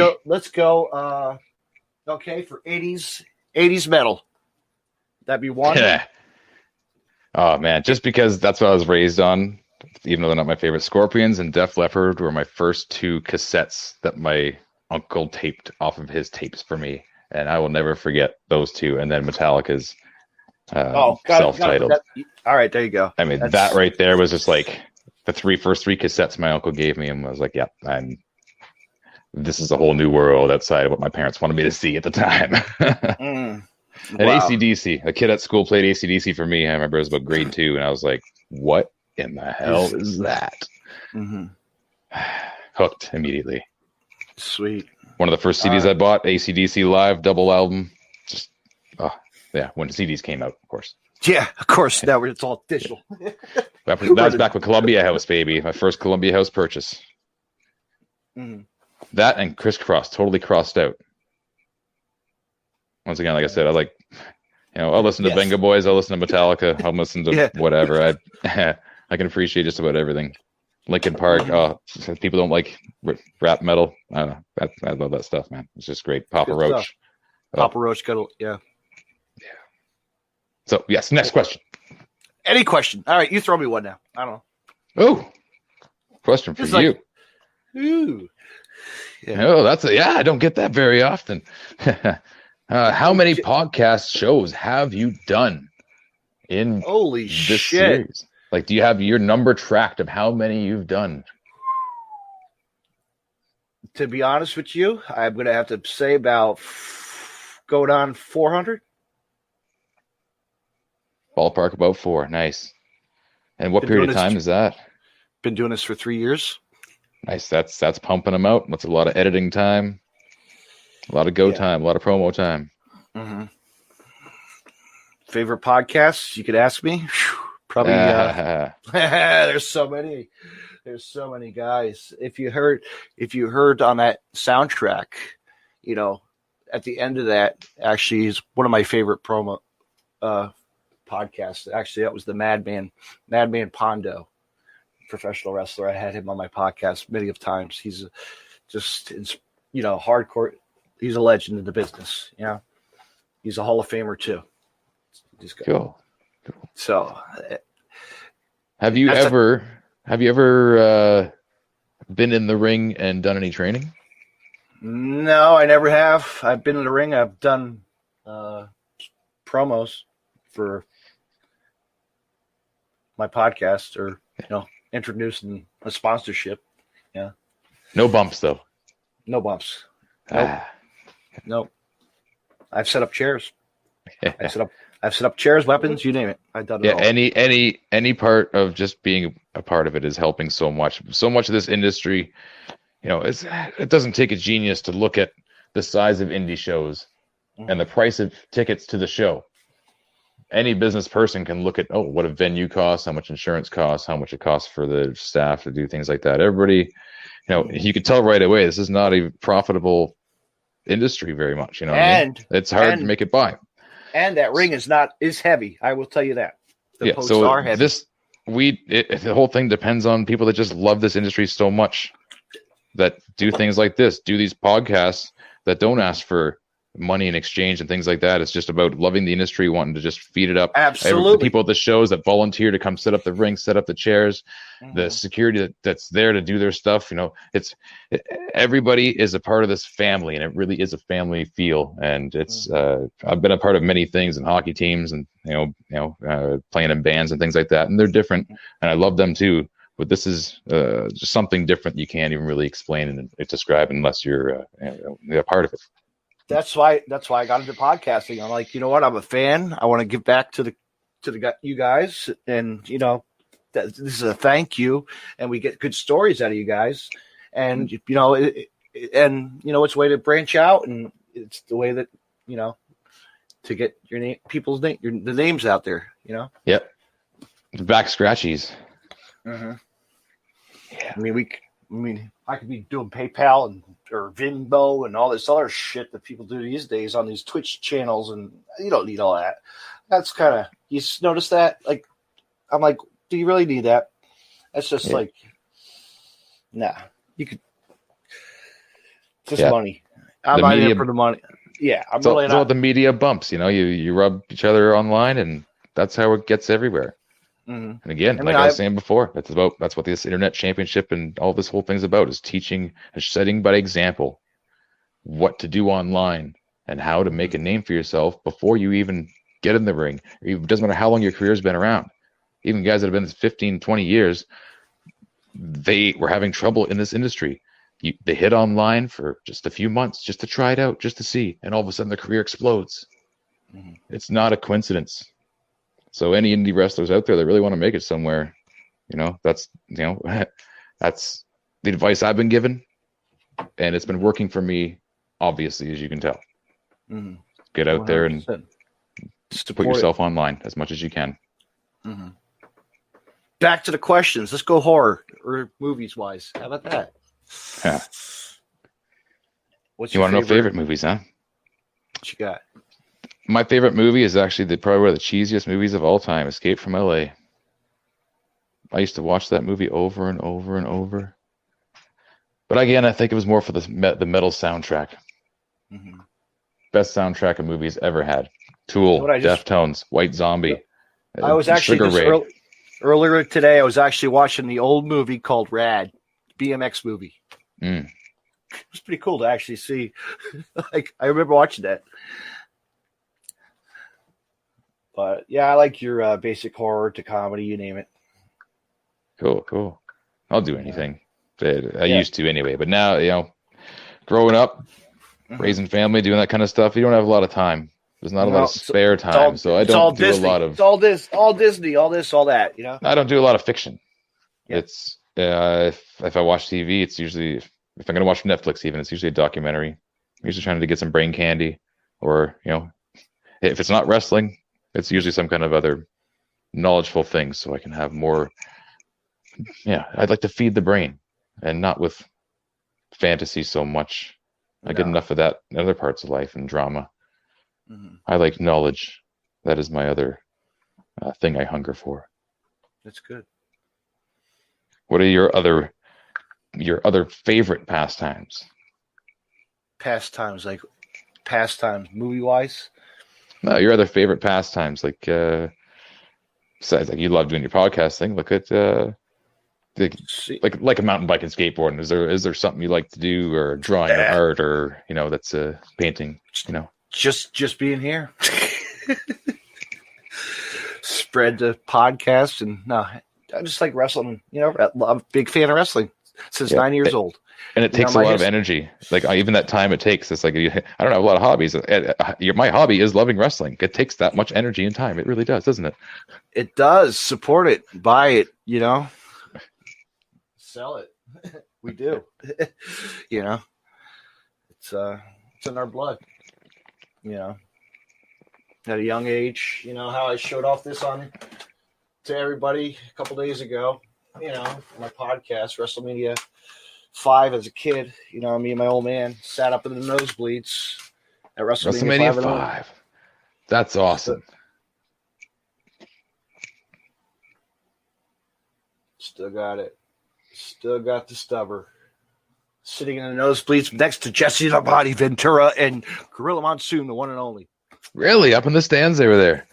go. Okay, for 80s metal. That'd be one. Yeah. Oh man, just because that's what I was raised on, even though they're not my favorite. Scorpions and Def Leppard were my first two cassettes that my uncle taped off of his tapes for me, and I will never forget those two. And then Metallica's self-titled. All right, there you go. I mean, that right there was just like the first three cassettes my uncle gave me, and I was like, "Yep, this is a whole new world outside of what my parents wanted me to see at the time." And wow. AC/DC, a kid at school played AC/DC for me. I remember it was about grade 2, and I was like, "What in the hell is that?" Mm-hmm. Hooked immediately. Sweet. One of the first CDs I bought, AC/DC Live double album. Just when CDs came out, of course. Yeah, of course. Now it's all digital. That was back with Columbia House, baby. My first Columbia House purchase. Mm-hmm. That and Crisscross, totally crossed out. Once again, like I said, I like, I'll listen to Venga Boys, I'll listen to Metallica, I'll listen to whatever. I can appreciate just about everything. Linkin Park. People don't like rap metal. I don't know. I love that stuff, man. It's just great. Papa Roach. Papa Roach got yeah. So yes, next question. Any question? All right, you throw me one now. I don't know. Oh, question for you. Ooh. Yeah. Oh, I don't get that very often. How many podcast shows have you done in Holy this shit. series? Like, do you have your number tracked of how many you've done? To be honest with you, I'm going to have to say about going on 400. Ballpark about 4. Nice. And what period of time is that? Been doing this for 3 years. Nice. That's pumping them out. That's a lot of editing time, a lot of time, a lot of promo time. Mm-hmm. Favorite podcasts? You could ask me. Probably. There's so many. There's so many guys. If you heard on that soundtrack, at the end of that, actually is one of my favorite promo podcasts. Actually, that was the Madman Pondo, professional wrestler. I had him on my podcast many of times. He's just hardcore. He's a legend in the business. He's a Hall of Famer too. Cool. So, have you ever been in the ring and done any training? No, I never have. I've been in the ring. I've done promos for my podcast, or introducing a sponsorship. Yeah. No bumps though. No bumps. Nope. Nope. I've set up chairs. I've set up chairs, weapons, you name it. I've done it all. Any part of just being a part of it is helping so much. So much of this industry, it doesn't take a genius to look at the size of indie shows and the price of tickets to the show. Any business person can look at, what a venue costs, how much insurance costs, how much it costs for the staff to do things like that. Everybody, you can tell right away, this is not a profitable industry very much. It's hard to make it by. And that ring is heavy. I will tell you that. The posts are heavy. The whole thing depends on people that just love this industry so much, that do things like this, do these podcasts that don't ask for money in exchange and things like that. It's just about loving the industry, wanting to just feed it up. Absolutely. The people at the shows that volunteer to come set up the ring, set up the chairs, the security that's there to do their stuff. Everybody is a part of this family, and it really is a family feel. And it's I've been a part of many things in hockey teams, and playing in bands and things like that, and they're different, and I love them too. But this is just something different you can't even really explain and describe unless you're a part of it. That's why I got into podcasting. I'm like, you know what? I'm a fan. I want to give back to you guys, and this is a thank you, and we get good stories out of you guys, and it's a way to branch out, and it's the way that to get your name, people's name, the names out there. Yep. The back scratchies. Mm-hmm. Yeah. I could be doing PayPal or Venmo and all this other shit that people do these days on these Twitch channels, and you don't need all that. That's kind of, you notice that? Like, I'm like, do you really need that? That's just like, nah. You could just money. I'm not in for the money. Yeah, I'm really not. All the media bumps. You rub each other online, and that's how it gets everywhere. Mm-hmm. And again, I was saying before, that's what this internet championship and all this whole thing's about, is teaching and setting by example what to do online and how to make a name for yourself before you even get in the ring. It doesn't matter how long your career's been around. Even guys that have been 15, 20 years, they were having trouble in this industry. They hit online for just a few months just to try it out, just to see, and all of a sudden their career explodes. Mm-hmm. It's not a coincidence. So any indie wrestlers out there that really want to make it somewhere, that's the advice I've been given, and it's been working for me, obviously, as you can tell. Mm-hmm. Get out 100%. There and put yourself online as much as you can. Mm-hmm. Back to the questions. Let's go horror or movies wise. How about that? Yeah. You want to know favorite movies, huh? What you got? My favorite movie is actually probably one of the cheesiest movies of all time, Escape from LA. I used to watch that movie over and over and over. But again, I think it was more for the metal soundtrack. Mm-hmm. Best soundtrack a movie's ever had. Tool, Deftones, White Zombie. I was actually earlier today, I was actually watching the old movie called Rad, BMX movie. It was pretty cool to actually see. I remember watching that. But yeah, I like your basic horror to comedy, you name it. Cool. I'll do anything. I used to anyway, but now, growing up, raising family, doing that kind of stuff, you don't have a lot of time. There's not a lot of spare time, so I don't do a lot of. It's all Disney, all this, all that. I don't do a lot of fiction. Yeah. It's if I watch TV, it's usually if I'm going to watch Netflix, even it's usually a documentary. I'm usually trying to get some brain candy, or if it's not wrestling, it's usually some kind of other knowledgeful thing, so I can have more. Yeah, I'd like to feed the brain, and not with fantasy so much. I get enough of that in other parts of life and drama. Mm-hmm. I like knowledge. That is my other thing I hunger for. That's good. What are your other favorite pastimes? pastimes, movie wise? No, your other favorite pastimes, like besides, like, you love doing your podcast thing. Look at like a mountain bike and skateboarding. Is there something you like to do, or drawing or art, or that's painting? Just being here. Spread the podcast, and no, I just like wrestling. I'm a big fan of wrestling since 9 years old. And it takes a lot of energy. Like, even that time it takes, it's like, I don't have a lot of hobbies. My hobby is loving wrestling. It takes that much energy and time. It really does, doesn't it? It does. Support it. Buy it, Sell it. We do. It's in our blood. At a young age, how I showed off this to everybody a couple days ago, my podcast, WrestleMania 5 as a kid. Me and my old man sat up in the nosebleeds at WrestleMania 5. That's awesome. Still got it. Still got the stubber. Sitting in the nosebleeds next to Jesse the Body Ventura and Gorilla Monsoon, the one and only. Really? Up in the stands they were there?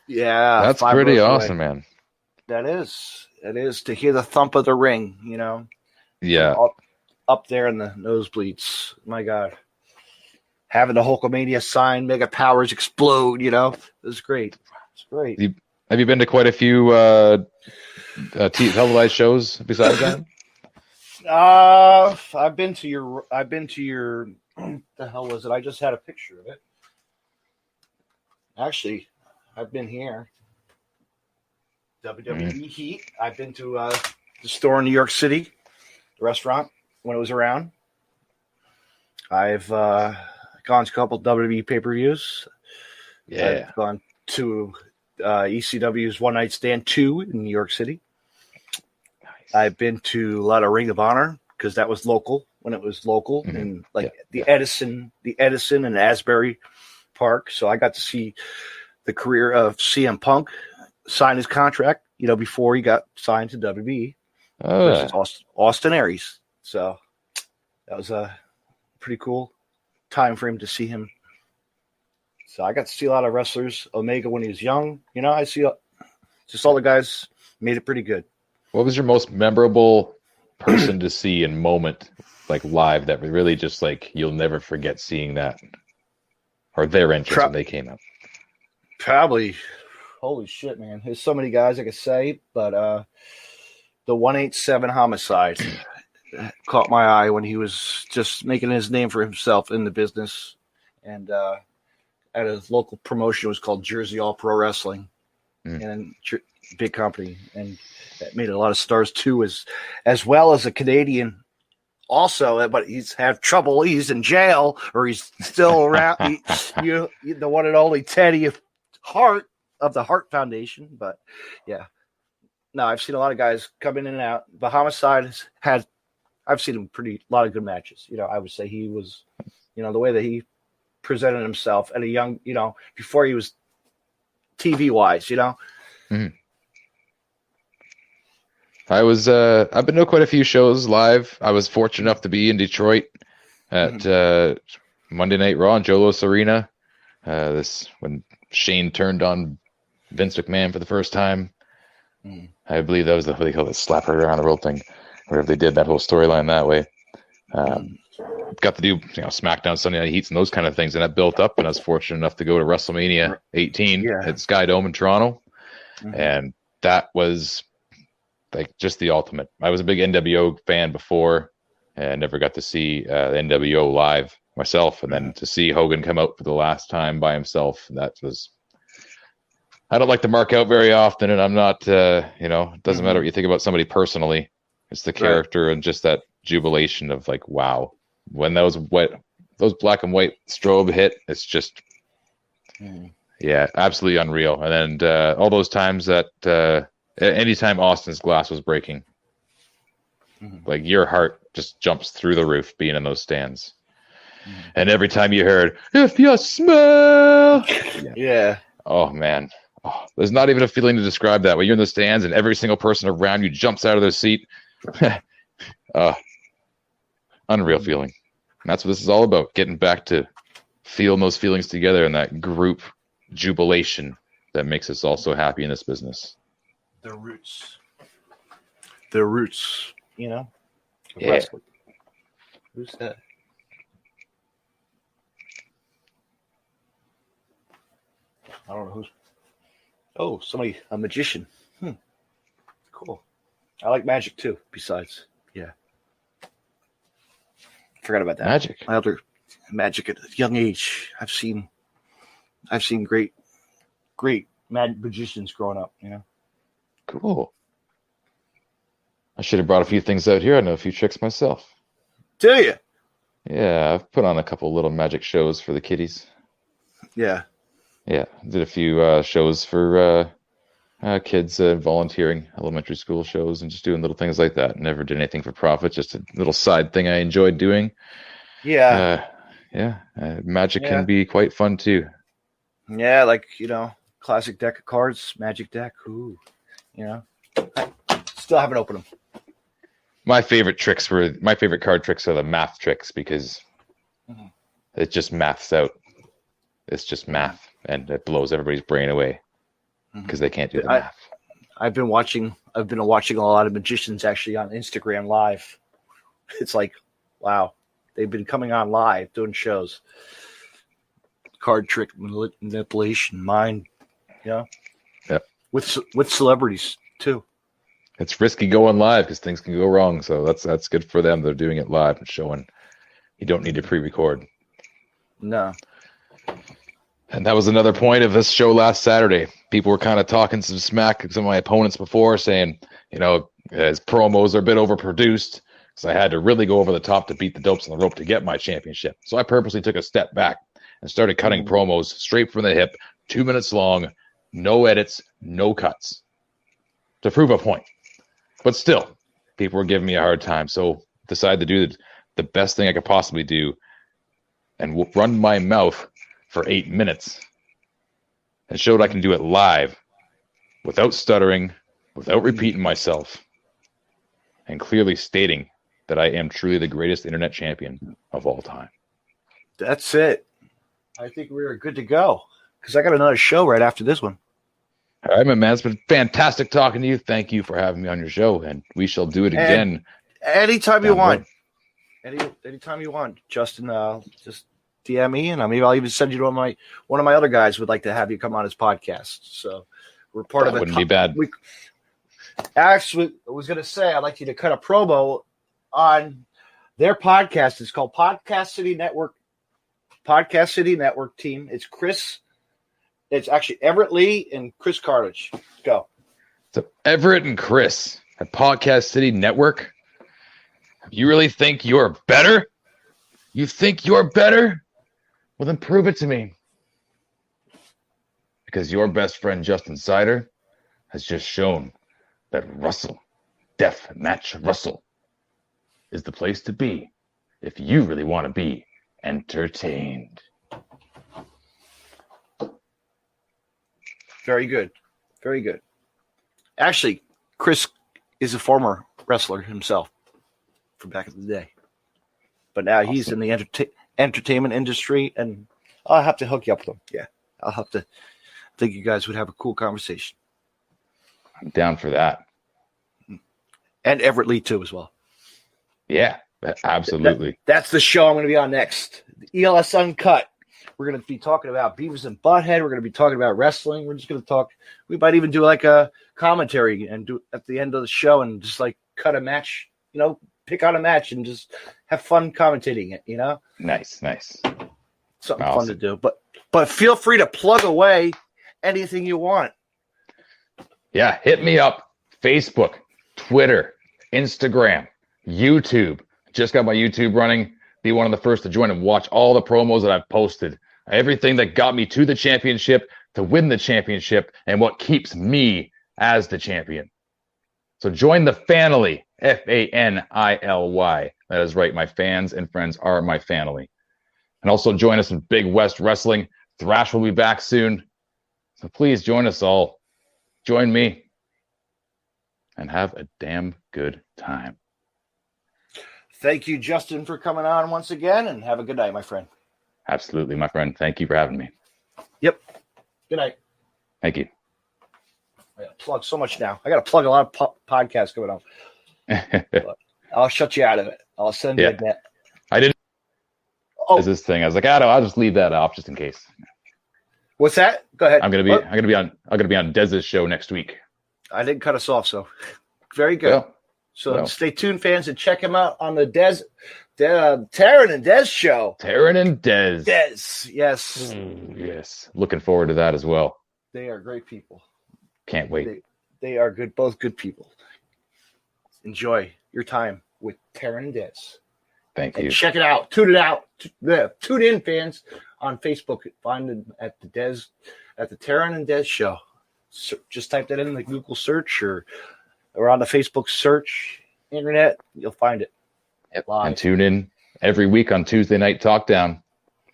Yeah. That's pretty awesome, man. That is. It is, to hear the thump of the ring, Yeah. Up there in the nosebleeds. My God. Having the Hulkamania sign, Mega Powers explode, it was great. It's great. Have you been to quite a few televised shows besides that? I've been to your the hell was it? I just had a picture of it. Actually, I've been here. WWE Heat. I've been to the store in New York City, the restaurant when it was around. I've gone to a couple WWE pay-per-views. Yeah. I've gone to ECW's One Night Stand 2 in New York City. Nice. I've been to a lot of Ring of Honor because that was local when it was local, and Edison and Asbury Park. So I got to see the career of CM Punk sign his contract, before he got signed to WWE versus Austin Aries. So that was a pretty cool time for him to see him. So I got to see a lot of wrestlers. Omega when he was young, I see just all the guys made it pretty good. What was your most memorable person to see and moment, like live, that really just like you'll never forget seeing that, or their entrance when they came out? Probably, holy shit, man! There's so many guys I could say, but the 187 Homicide caught my eye when he was just making his name for himself in the business, and at a local promotion. It was called Jersey All Pro Wrestling, and big company, and that made a lot of stars too, as well as a Canadian also, but he's had trouble. He's in jail, or he's still around. The one and only Teddy Hart of the Hart Foundation. But yeah, no, I've seen a lot of guys come in and out. The Homicide I've seen him a lot of good matches. I would say he was, the way that he presented himself at a young, before he was TV wise, I've been to quite a few shows live. I was fortunate enough to be in Detroit at Monday Night Raw in Joe Louis Arena. When Shane turned on Vince McMahon for the first time. I believe that was what they call it, slap right around the world thing, wherever they did that whole storyline that way. Got to do SmackDown, Sunday Night Heats, and those kind of things, and that built up. And I was fortunate enough to go to WrestleMania 18 at Sky Dome in Toronto, and that was like just the ultimate. I was a big NWO fan before, and I never got to see the NWO live myself, and then to see Hogan come out for the last time by himself, that was. I don't like to mark out very often, and I'm not. It doesn't matter what you think about somebody personally. It's the character and just that jubilation of like, wow, when those black and white strobe hit, it's just, absolutely unreal. And then all those times that anytime Austin's glass was breaking, like your heart just jumps through the roof being in those stands. And every time you heard, if you smell, oh man. Oh, there's not even a feeling to describe that. When you're in the stands and every single person around you jumps out of their seat. Unreal feeling. And that's what this is all about, getting back to feeling those feelings together and that group jubilation that makes us all so happy in this business. The roots. The roots, you know? Yeah. Wrestling. Who's that? I don't know who's. Oh, somebody, a magician. Cool. I like magic too, besides. Yeah. Forgot about that. Magic. My other magic at a young age. I've seen great magicians growing up, you know. Cool. I should have brought a few things out here. I know a few tricks myself. Do you? Yeah, I've put on a couple little magic shows for the kiddies. Yeah. Yeah, did a few shows for kids volunteering, elementary school shows, and just doing little things like that. Never did anything for profit, just a little side thing I enjoyed doing. Yeah. Magic can be quite fun too. Yeah, like, you know, classic deck of cards, magic deck. Ooh, you know. I still haven't opened them. My favorite card tricks are the math tricks because it just maths out. It's just math, and it blows everybody's brain away because they can't do the math. I've been watching a lot of magicians actually on Instagram Live. It's like, wow, they've been coming on live doing shows. Card trick manipulation, mind, you know. Yeah. With celebrities too. It's risky going live because things can go wrong. So that's good for them. They're doing it live and showing. You don't need to pre-record. No. And that was another point of this show last Saturday. People were kind of talking some smack to some of my opponents before, saying, you know, his promos are a bit overproduced because I had to really go over the top to beat the dopes on the rope to get my championship. So I purposely took a step back and started cutting promos straight from the hip, 2 minutes long, no edits, no cuts, to prove a point. But still, people were giving me a hard time. So decided to do the best thing I could possibly do and run my mouth for 8 minutes and showed I can do it live without stuttering, without repeating myself, and clearly stating that I am truly the greatest internet champion of all time. That's it. I think we're good to go because I got another show right after this one. All right, my man. It's been fantastic talking to you. Thank you for having me on your show, and we shall do it again. Anytime you want. Anytime you want, Justin. Just DM me, and maybe I'll even send you to one of my other guys would like to have you come on his podcast. So we're part of it. Wouldn't be bad. Actually, I was going to say I'd like you to cut a promo on their podcast. It's called Podcast City Network. Podcast City Network team. It's Chris. It's actually Everett Lee and Chris Cartage. Go. So Everett and Chris at Podcast City Network. You really think you're better? You think you're better? Well, then prove it to me. Because your best friend, Justin Sider, has just shown that Russell, Death Match Russell, is the place to be if you really want to be entertained. Very good. Very good. Actually, Chris is a former wrestler himself from back in the day. But now he's in the entertainment industry, and I'll have to hook you up with him. Yeah. I'll have to. I think you guys would have a cool conversation. I'm down for that. And Everett Lee, too, as well. Yeah, absolutely. That's the show I'm going to be on next. The ELS Uncut. We're going to be talking about Beavis and Butthead. We're going to be talking about wrestling. We're just going to talk. We might even do like a commentary and do at the end of the show and just like cut a match, you know, pick out a match and just have fun commentating it, you know? Nice. Something fun to do. But feel free to plug away anything you want. Yeah, hit me up. Facebook, Twitter, Instagram, YouTube. Just got my YouTube running. Be one of the first to join and watch all the promos that I've posted. Everything that got me to the championship, to win the championship, and what keeps me as the champion. So join the family, Fanily. That is right. My fans and friends are my family. And also join us in Big West Wrestling. Thrash will be back soon. So please join us all. Join me. And have a damn good time. Thank you, Justin, for coming on once again, and have a good night, my friend. Absolutely, my friend. Thank you for having me. Yep. Good night. Thank you. I got to plug so much now. I got to plug a lot of podcasts coming up. But I'll shut you out of it. I'll send you a net. I didn't. Oh, this thing. I was like, I'll just leave that off just in case. What's that? Go ahead. I'm gonna be on Dez's show next week. I didn't cut us off, so very good. Stay tuned, fans, and check him out on the Taryn and Dez show. Taryn and Dez. Dez, yes. Yes. Looking forward to that as well. They are great people. Can't wait. They are good, both good people. Enjoy your time with Taryn and Dez. Thank you. Check it out. Tune it out. Tune in, fans, on Facebook. Find them at the Taryn and Dez show. Just type that in the Google search or on the Facebook search internet. You'll find it. Yep. And tune in every week on Tuesday Night Talk Down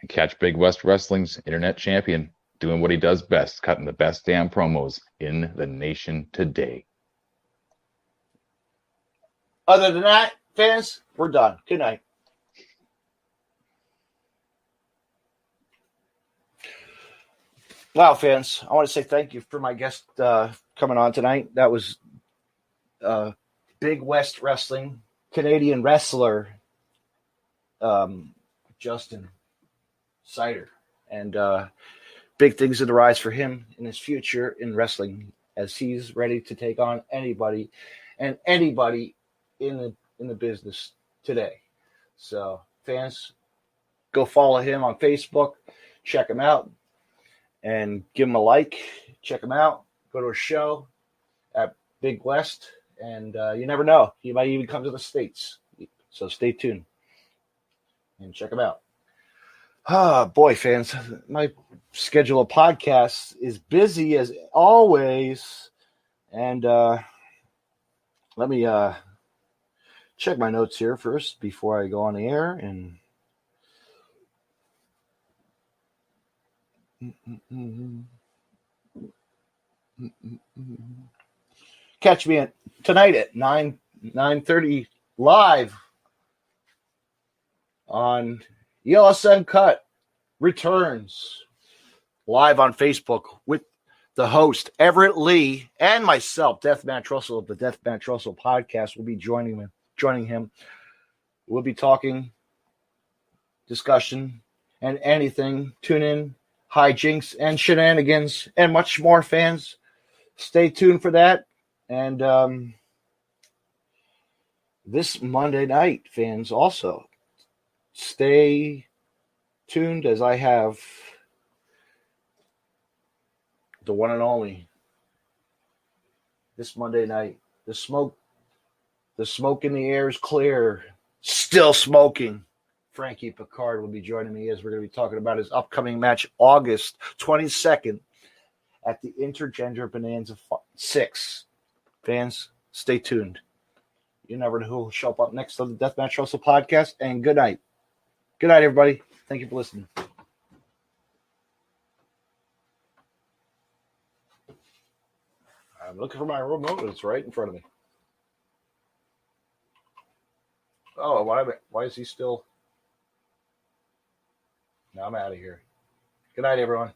and catch Big West Wrestling's internet champion doing what he does best, cutting the best damn promos in the nation today. Other than that, fans, we're done. Good night. Wow, fans, I want to say thank you for my guest coming on tonight. That was Big West Wrestling Canadian wrestler Justin Sider. And big things in the rise for him in his future in wrestling as he's ready to take on anybody and anybody in the business today. So, fans, go follow him on Facebook. Check him out. And give him a like. Check him out. Go to a show at Big West. And you never know. He might even come to the States. So stay tuned. And check him out. Boy, fans. My schedule of podcasts is busy as always. And let me check my notes here first before I go on the air. And catch me tonight at 9:30 live on ELS Uncut returns live on Facebook with the host Everett Lee and myself, Deathmatch Russell of the Deathmatch Russell podcast will be joining him. We'll be talking, discussion, and anything. Tune in. Hijinks and shenanigans and much more, fans. Stay tuned for that. And this Monday night, fans, also stay tuned as I have the one and only this Monday night. The smoke in the air is clear. Still smoking. Frankie Picard will be joining me as we're going to be talking about his upcoming match August 22nd at the Intergender Bonanza 6. Fans, stay tuned. You never know who will show up next on the Deathmatch Russell podcast. And good night. Good night, everybody. Thank you for listening. I'm looking for my remote. It's right in front of me. Oh, why is he still... Now I'm out of here. Good night, everyone.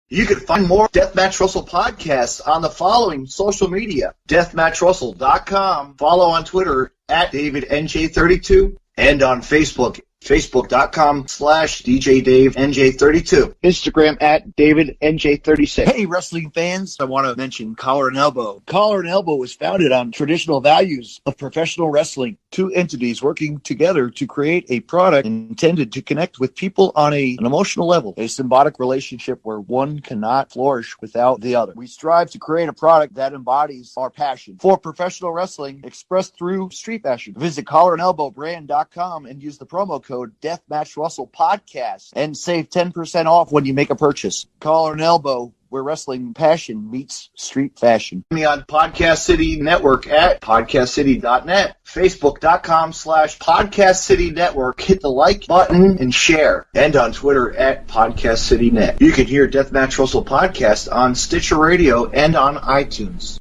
You can find more Deathmatch Russell podcasts on the following social media. DeathmatchRussell.com. Follow on Twitter at DavidNJ32 and on Facebook. Facebook.com/DJDaveNJ32. Instagram at DavidNJ36. Hey, wrestling fans. I want to mention Collar and Elbow. Collar and Elbow was founded on traditional values of professional wrestling. Two entities working together to create a product intended to connect with people on an emotional level. A symbiotic relationship where one cannot flourish without the other. We strive to create a product that embodies our passion for professional wrestling expressed through street fashion. Visit collarandelbowbrand.com and use the promo code code Deathmatch Russell Podcast and save 10% off when you make a purchase. Collar and elbow, where wrestling passion meets street fashion. Me on Podcast City Network at podcastcity.net, facebook.com/Podcast City Network. Hit the like button and share. And on Twitter at Podcast City Net. You can hear Deathmatch Russell Podcast on Stitcher Radio and on iTunes.